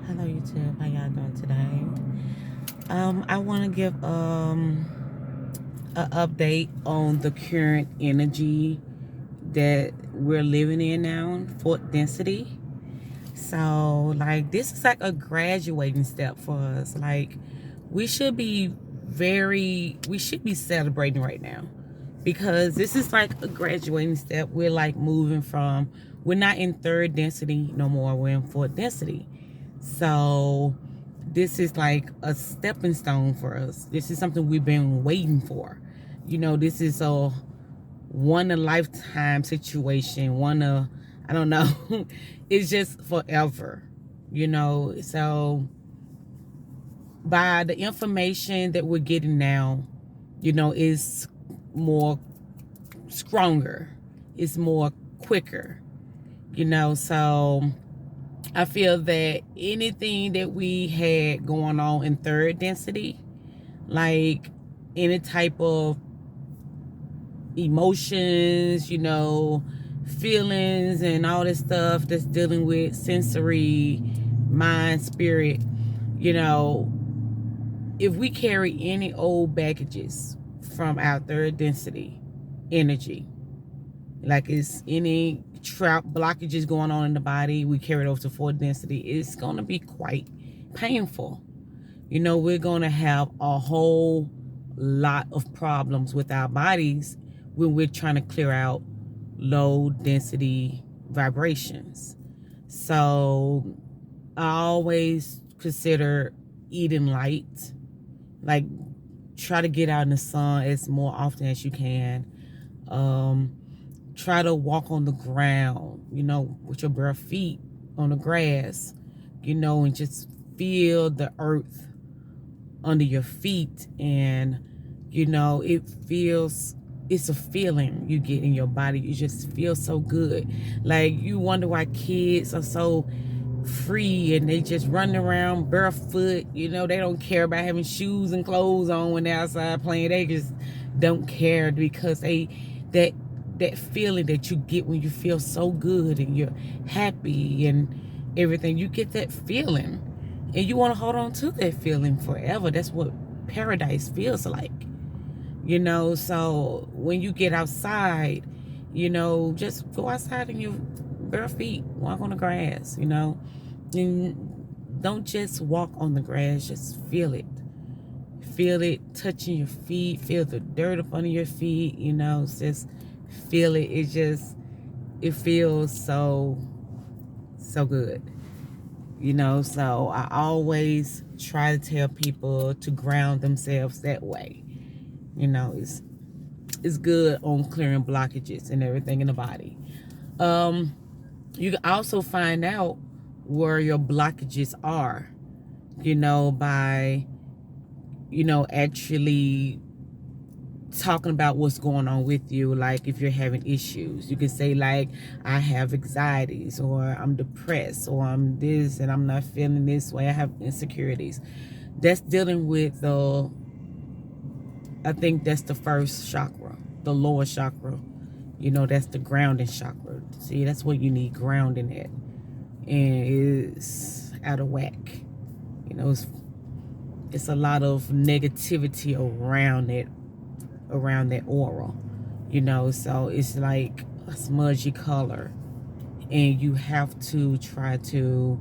Hello YouTube, how y'all doing today? I want to give an update on the current energy that we're living in now, fourth density. So like this is like a graduating step for us. Like we should be celebrating right now, because this is like a graduating step. We're like moving from, we're not in third density no more, we're in fourth density. So this is like a stepping stone for us. This is something we've been waiting for. This is a one in a lifetime situation. I don't know. It's just forever. So by the information that we're getting now, is more stronger. It's more quicker. So I feel that anything that we had going on in third density, like any type of emotions, feelings and all this stuff that's dealing with sensory, mind, spirit, if we carry any old baggages from our third density energy, like it's any trap blockages going on in the body, we carry it over to fourth density, it's going to be quite painful. We're going to have a whole lot of problems with our bodies when we're trying to clear out low density vibrations. So I always consider eating light, like try to get out in the sun as more often as you can. Try to walk on the ground, with your bare feet on the grass, and just feel the earth under your feet. And, it's a feeling you get in your body. You just feel so good. Like you wonder why kids are so free and they just run around barefoot. They don't care about having shoes and clothes on when they're outside playing. They just don't care, because that feeling that you get when you feel so good and you're happy and everything, you get that feeling and you want to hold on to that feeling forever. That's what paradise feels like. So when you get outside, just go outside in your bare feet, walk on the grass, and don't just walk on the grass, just feel it. Feel it touching your feet, feel the dirt up under your feet, just feel it. It feels so good. So I always try to tell people to ground themselves that way. It's good on clearing blockages and everything in the body. You can also find out where your blockages are, by actually talking about what's going on with you. Like if you're having issues, you can say like, I have anxieties, or I'm depressed, or I'm this and I'm not feeling this way, I have insecurities. That's dealing with I think that's the first chakra, the lower chakra. That's the grounding chakra. See, that's what you need grounding at. And it's out of whack. It's a lot of negativity around that aura. So it's like a smudgy color. And you have to try to,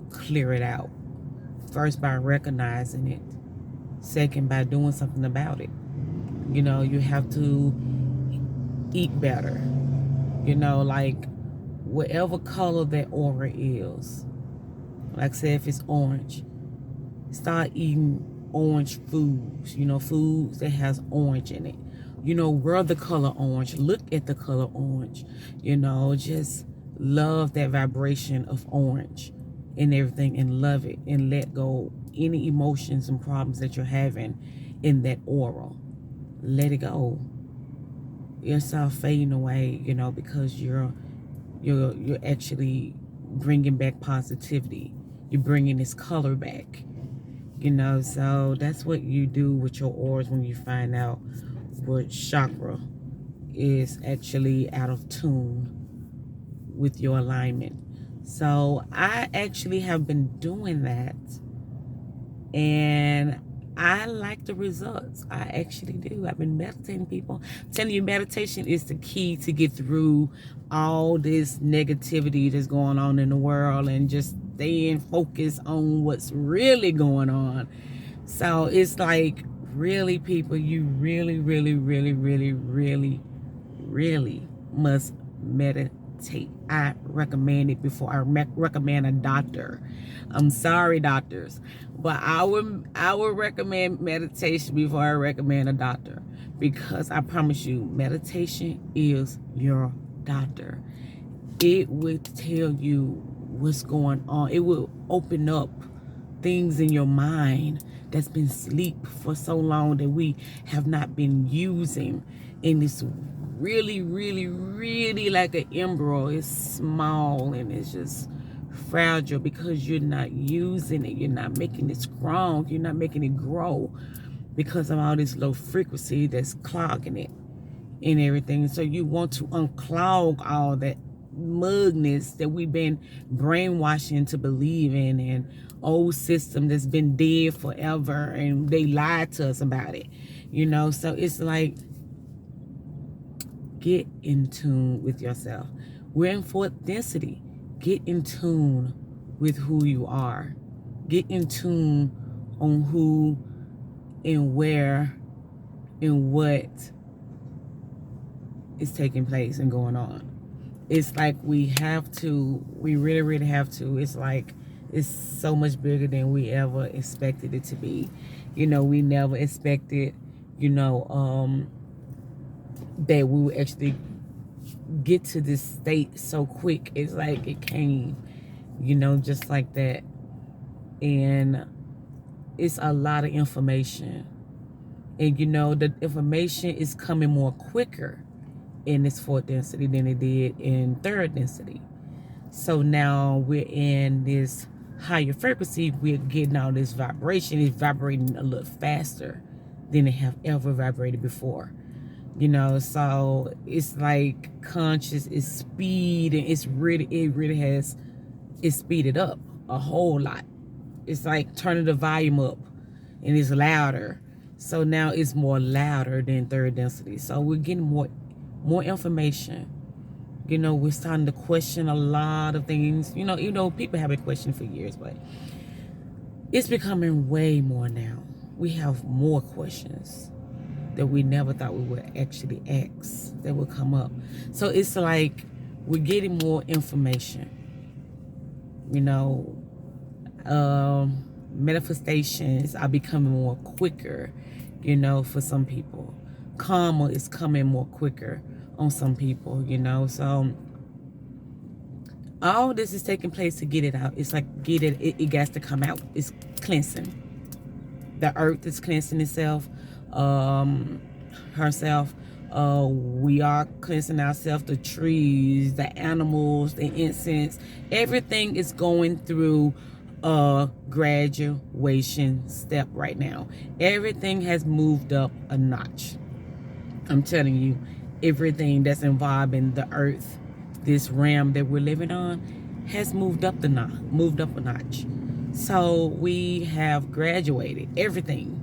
clear it out. First by recognizing it. Second, by doing something about it. You have to eat better. Like whatever color that aura is. Like say if it's orange, start eating orange foods. Foods that has orange in it. Wear the color orange. Look at the color orange. Just love that vibration of orange and everything, and love it, and let go any emotions and problems that you're having in that aura. Let it go. It's all fading away, because you're actually bringing back positivity. You're bringing this color back. So that's what you do with your auras when you find out what chakra is actually out of tune with your alignment. So I actually have been doing that, and I like the results. I actually do. I've been meditating, people. I'm telling you, meditation is the key to get through all this negativity that's going on in the world and just staying focused on what's really going on. So it's like, really, people, you really, really, really, really, really, really must meditate. I recommend it before I recommend a doctor. I'm sorry, doctors, but I would recommend meditation before I recommend a doctor, because I promise you, meditation is your doctor. It will tell you what's going on. It will open up things in your mind that's been asleep for so long that we have not been using. And it's really, really, really like an embryo. It's small and it's just fragile because you're not using it. You're not making it strong. You're not making it grow because of all this low frequency that's clogging it and everything. So you want to unclog all that mugness that we've been brainwashing to believe in, and old system that's been dead forever, and they lied to us about it, so it's like, get in tune with yourself. We're in fourth density. Get in tune with who you are. Get in tune on who and where and what is taking place and going on. It's like we really, really have to. It's like, it's so much bigger than we ever expected it to be. We never expected, that we would actually get to this state so quick. It's like it came, just like that. And it's a lot of information. And, the information is coming more quicker in this fourth density than it did in third density. So now we're in this higher frequency. We're getting all this vibration. It's vibrating a little faster than it have ever vibrated before. So it's like conscious is speed, and it really has speeded up a whole lot. It's like turning the volume up and it's louder. So now it's more louder than third density. So we're getting more information. We're starting to question a lot of things. Even though people have been questioning for years, but it's becoming way more now. We have more questions that we never thought we would actually ask that would come up. So it's like we're getting more information. Manifestations are becoming more quicker, for some people. Karma is coming more quicker on some people, So all this is taking place to get it out. It's like it got to come out. It's cleansing. The earth is cleansing itself, herself. We are cleansing ourselves. The trees, the animals, the incense, everything is going through a graduation step right now. Everything has moved up a notch. I'm telling you, everything that's involved in the earth, this realm that we're living on, has moved up a notch. So we have graduated everything.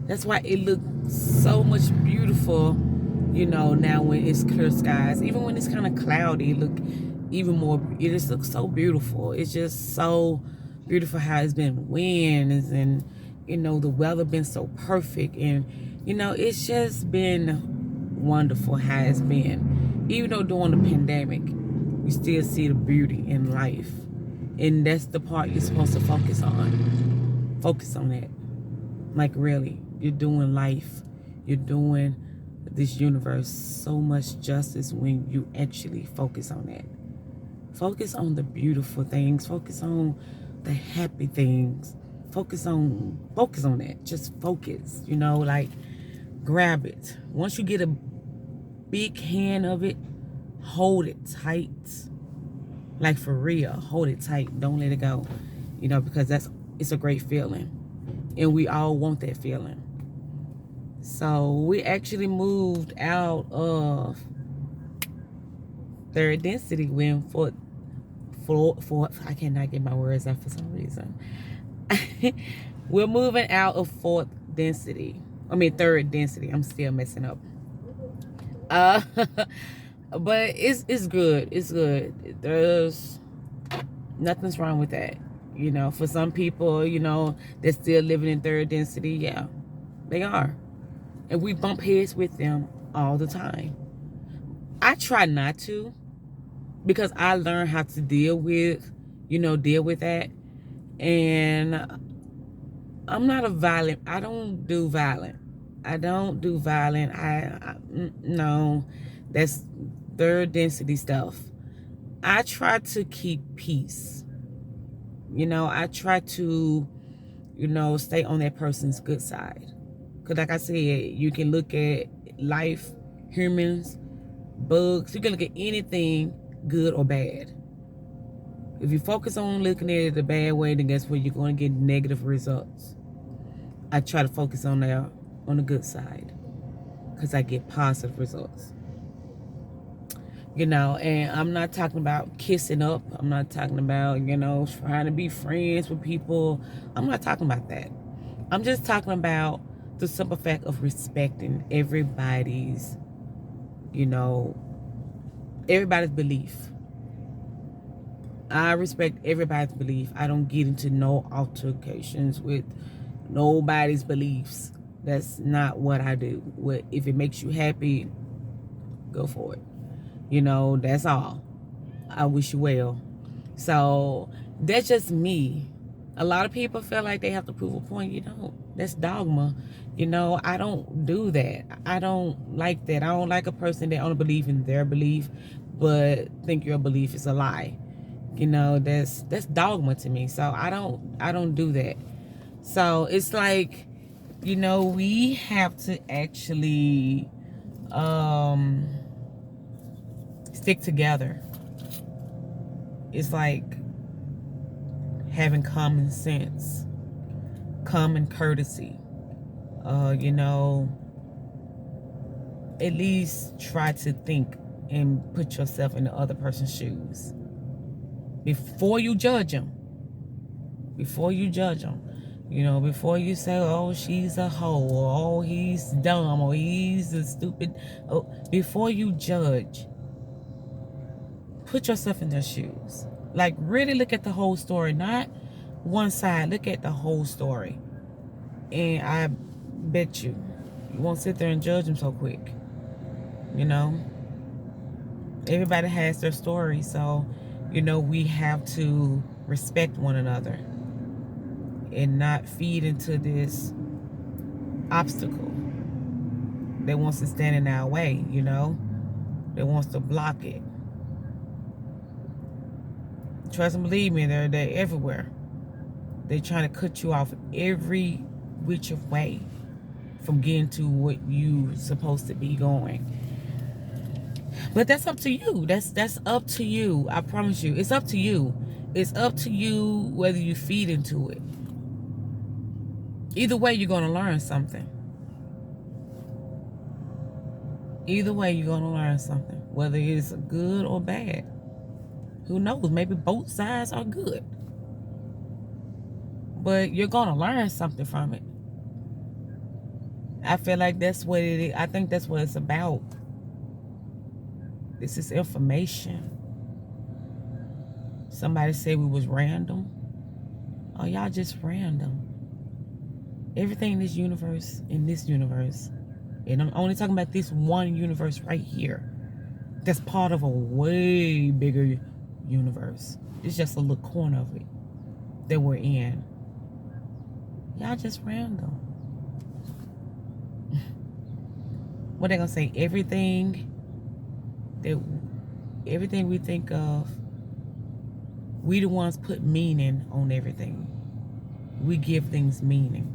That's why it looks so much beautiful, now when it's clear skies. Even when it's kind of cloudy, it just looks so beautiful. It's just so beautiful how it's been winds, and the weather been so perfect, and it's just been wonderful how it's been. Even though during the pandemic, we still see the beauty in life, and that's the part you're supposed to focus on. Focus on that. Like, really, you're doing life, you're doing this universe so much justice when you actually focus on that. Focus on the beautiful things. Focus on the happy things. Focus on that. Just focus, like, grab it. Once you get a big hand of it, hold it tight. Like, for real, hold it tight. Don't let it go, because it's a great feeling. And we all want that feeling. So we actually moved out of third density. We're in fourth fourth. I cannot get my words out for some reason. We're moving out of third density. I'm still messing up. Uh, but it's good. It's good. There's nothing's wrong with that. You know, for some people, you know, they're still living in third density. Yeah, they are. And we bump heads with them all the time. I try not to, because I learned how to deal with that. And I'm not a violent. I don't do violent. No, that's third density stuff. I try to keep peace. I try to, stay on that person's good side. Because like I said, you can look at life, humans, bugs. You can look at anything, good or bad. If you focus on looking at it the bad way, then guess what? You're going to get negative results. I try to focus on the good side, because I get positive results. And I'm not talking about kissing up. I'm not talking about, trying to be friends with people. I'm not talking about that. I'm just talking about the simple fact of respecting everybody's belief. I respect everybody's belief. I don't get into no altercations with nobody's beliefs. That's not what I do. If it makes you happy, go for it. That's all. I wish you well. So that's just me. A lot of people feel like they have to prove a point. You don't. That's dogma. I don't do that. I don't like that. I don't like a person that only believe in their belief, but think your belief is a lie. That's dogma to me. So I don't do that. So it's like, we have to actually stick together. It's like having common sense, common courtesy. At least try to think and put yourself in the other person's shoes before you judge them. Before you say, oh, she's a hoe, or oh, he's dumb, or he's a stupid. Oh, before you judge, put yourself in their shoes. Like, really look at the whole story, not one side. Look at the whole story. And I bet you won't sit there and judge them so quick. Everybody has their story, so we have to respect one another and not feed into this obstacle that wants to stand in our way, that wants to block it. Trust and believe me, they're everywhere. They're trying to cut you off every which of way from getting to what you supposed to be going. But that's up to you. That's up to you. I promise you. It's up to you. It's up to you whether you feed into it. Either way, you're going to learn something. Either way, you're going to learn something. Whether it's good or bad. Who knows? Maybe both sides are good. But you're going to learn something from it. I feel like that's what it is. I think that's what it's about. This is information. Somebody said we was random. Oh, y'all just random. Everything in this universe, and I'm only talking about this one universe right here, that's part of a way bigger universe. It's just a little corner of it that we're in. Y'all just random. What they gonna say? Everything we think of, we the ones put meaning on everything. We give things meaning.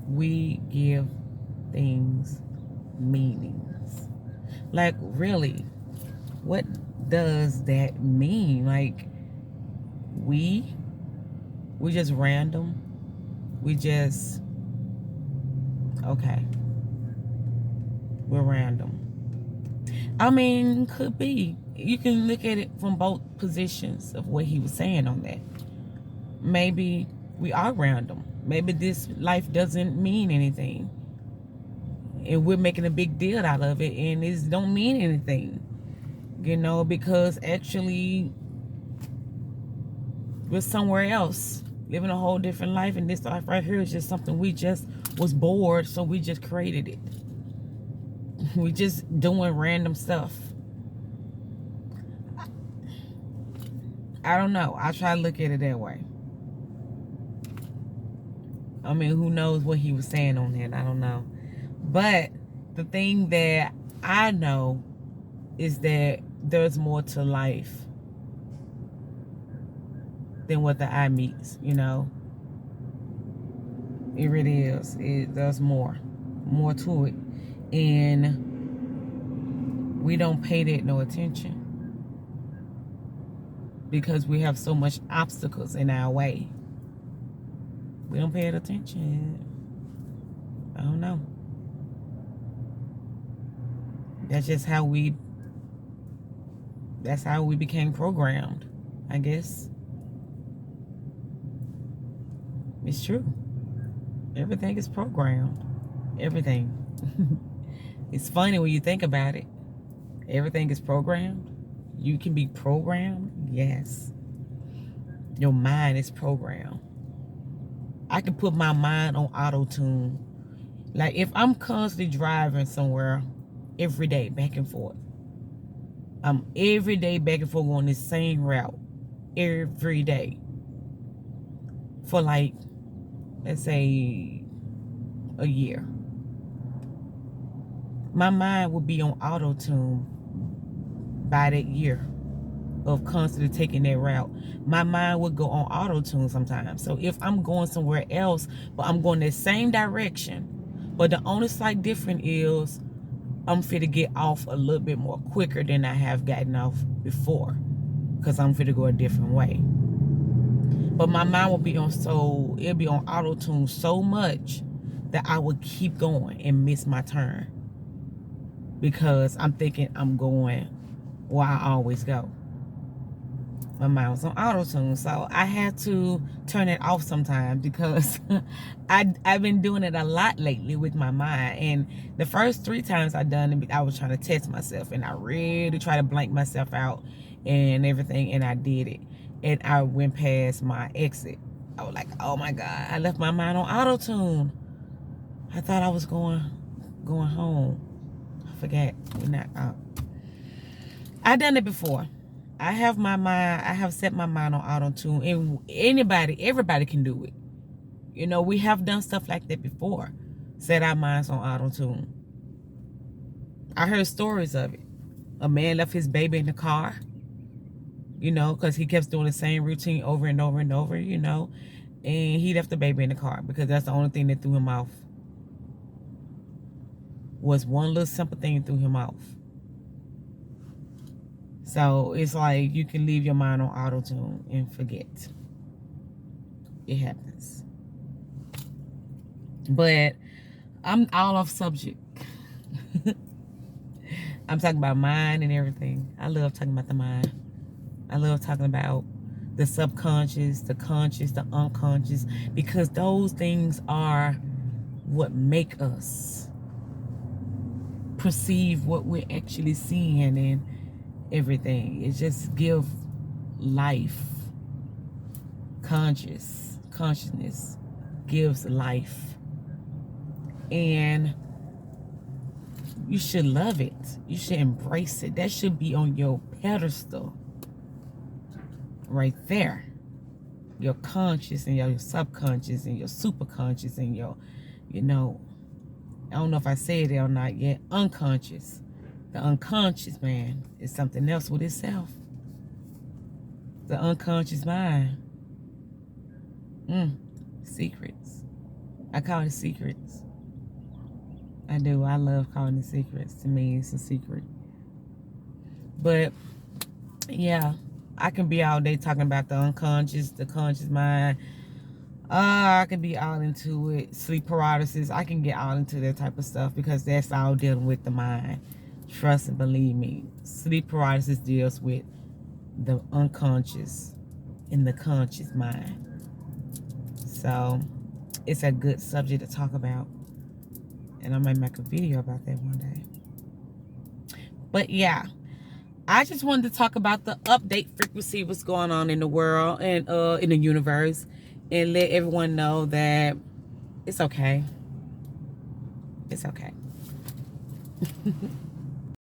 We give things meanings. Like, really, what does that mean? Like, we just random. We just, okay, we're random. I mean, could be. You can look at it from both positions of what he was saying on that. Maybe we are random. Maybe this life doesn't mean anything. And we're making a big deal out of it, and it don't mean anything. You know, because actually we're somewhere else, living a whole different life, and this life right here is just something we just was bored, so we just created it. We just doing random stuff. I don't know. I try to look at it that way. I mean, who knows what he was saying on that? I don't know. But the thing that I know is that there's more to life than what the eye meets, you know. It really is. There's more to it. And we don't pay that no attention because we have so much obstacles in our way. We don't pay it attention. I don't know. That's how we became programmed, I guess. It's true. Everything is programmed. Everything. It's funny when you think about it. Everything is programmed. You can be programmed. Yes. Your mind is programmed. I can put my mind on auto-tune. Like if I'm constantly driving somewhere every day back and forth. I'm every day back and forth on this same route. Every day. For like, let's say, a year. My mind will be on auto-tune by that year of constantly taking that route. My mind would go on auto-tune sometimes. So if I'm going somewhere else, but I'm going that same direction, but the only slight difference is I'm fit to get off a little bit more quicker than I have gotten off before, because I'm fit to go a different way. But my mind will be on it'll be on auto-tune so much that I would keep going and miss my turn, because I'm thinking I'm going where I always go. My mind was on auto-tune, so I had to turn it off sometimes, because I've been doing it a lot lately with my mind. And the first 3 times I done it, I was trying to test myself, and I really tried to blank myself out and everything, and I did it. And I went past my exit. I was like, oh my God, I left my mind on auto-tune. I thought I was going home. I forgot. We're not out. I done it before. I have set my mind on auto-tune, and everybody can do it. You know, we have done stuff like that before. Set our minds on auto-tune. I heard stories of it. A man left his baby in the car, you know, because he kept doing the same routine over and over and over, you know, and he left the baby in the car because that's the only thing that threw him off. Was one little simple thing that threw him off. So it's like you can leave your mind on auto-tune and forget. It happens. But I'm all off subject. I'm talking about mind and everything. I love talking about the mind. I love talking about the subconscious, the conscious, the unconscious, because those things are what make us perceive what we're actually seeing and everything. It just gives life. Consciousness gives life. And you should love it. You should embrace it. That should be on your pedestal. Right there. Your conscious and your subconscious and your superconscious and your, you know, I don't know if I said it or not yet, unconscious. The unconscious, man, is something else with itself. The unconscious mind. Secrets. I call it secrets. I do. I love calling it secrets. To me, it's a secret. But, yeah, I can be all day talking about the unconscious, the conscious mind. I can be all into it. Sleep paralysis. I can get all into that type of stuff because that's all dealing with the mind. Trust and believe me, sleep paralysis deals with the unconscious in the conscious mind. So it's a good subject to talk about. And I might make a video about that one day. But yeah, I just wanted to talk about the update frequency, what's going on in the world and in the universe, and let everyone know that it's okay. It's okay.